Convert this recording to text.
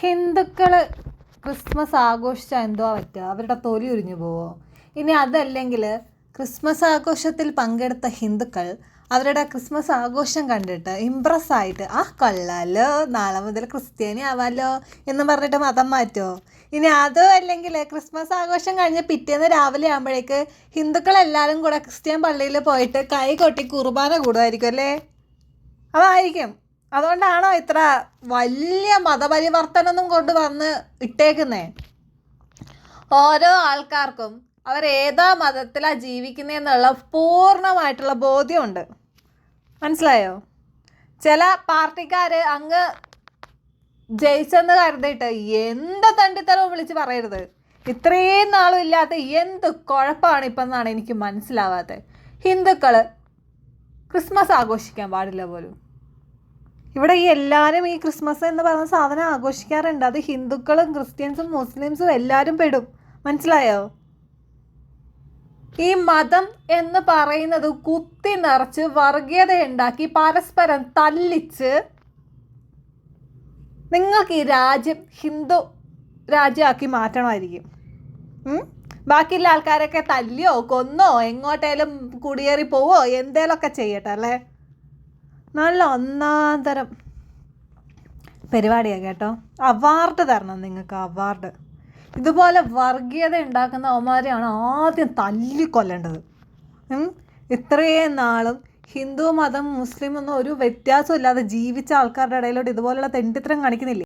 ഹിന്ദുക്കൾ ക്രിസ്മസ് ആഘോഷിച്ചാൽ എന്തോ പറ്റുക? അവരുടെ തൊലി ഉരിഞ്ഞു പോവോ? ഇനി അതല്ലെങ്കിൽ ക്രിസ്മസ് ആഘോഷത്തിൽ പങ്കെടുത്ത ഹിന്ദുക്കൾ അവരുടെ ക്രിസ്മസ് ആഘോഷം കണ്ടിട്ട് ഇമ്പ്രസ് ആയിട്ട് കൊള്ളാലോ, നാളെ മുതൽ ക്രിസ്ത്യാനി ആവാലോ എന്ന് പറഞ്ഞിട്ട് മതം മാറ്റുമോ? ഇനി അതോ അല്ലെങ്കിൽ ക്രിസ്മസ് ആഘോഷം കഴിഞ്ഞ് പിറ്റേന്ന് രാവിലെ ആകുമ്പോഴേക്ക് ഹിന്ദുക്കളെല്ലാവരും കൂടെ ക്രിസ്ത്യൻ പള്ളിയിൽ പോയിട്ട് കൈ കൊട്ടി കുർബാന കൂടുമായിരിക്കും അല്ലേ? അതായിരിക്കും. അതുകൊണ്ടാണോ ഇത്ര വലിയ മതപരിവർത്തനമൊന്നും കൊണ്ടുവന്ന് ഇട്ടേക്കുന്നേ? ഓരോ ആൾക്കാർക്കും അവരേതാ മതത്തിലാണ് ജീവിക്കുന്നതെന്നുള്ള പൂർണ്ണമായിട്ടുള്ള ബോധ്യമുണ്ട്. മനസ്സിലായോ? ചില പാർട്ടിക്കാർ അങ്ങ് ജയിച്ചെന്ന് കരുതിയിട്ട് എന്ത് തണ്ടിത്തരവും വിളിച്ച് പറയരുത്. ഇത്രയും നാളും ഇല്ലാത്ത എന്ത് കുഴപ്പമാണ് ഇപ്പം എന്നാണ് എനിക്ക് മനസ്സിലാവാത്തത്. ഹിന്ദുക്കൾ ക്രിസ്മസ് ആഘോഷിക്കാൻ പാടില്ല പോലും. ഇവിടെ എല്ലാവരും ഈ ക്രിസ്മസ് എന്ന് പറയുന്ന സാധനം ആഘോഷിക്കാറുണ്ട്. അത് ഹിന്ദുക്കളും ക്രിസ്ത്യൻസും മുസ്ലിംസും എല്ലാവരും പെടും. മനസ്സിലായോ? ഈ മതം എന്ന് പറയുന്നത് കുത്തി നിറച്ച് വർഗീയത ഉണ്ടാക്കി പരസ്പരം തല്ലിച്ച് നിങ്ങൾക്ക് ഈ രാജ്യം ഹിന്ദു രാജ്യമാക്കി മാറ്റണമായിരിക്കും. ബാക്കിയുള്ള ആൾക്കാരൊക്കെ തല്ലിയോ കൊന്നോ എങ്ങോട്ടേലും കുടിയേറി പോവോ എന്തേലൊക്കെ ചെയ്യട്ടെ അല്ലേ? നല്ല ഒന്നാന്തരം പരിപാടിയാണ് കേട്ടോ. അവാർഡ് തരണം നിങ്ങൾക്ക്, അവാർഡ്. ഇതുപോലെ വർഗീയത ഉണ്ടാക്കുന്ന അവന്മാരെയാണ് ആദ്യം തല്ലിക്കൊല്ലേണ്ടത്. ഇത്രയും നാളും ഹിന്ദു മതം മുസ്ലിം ഒന്നും ഒരു വ്യത്യാസമില്ലാതെ ജീവിച്ച ആൾക്കാരുടെ ഇടയിലോട്ട് ഇതുപോലുള്ള തെണ്ടിത്തരം കാണിക്കുന്നില്ലേ?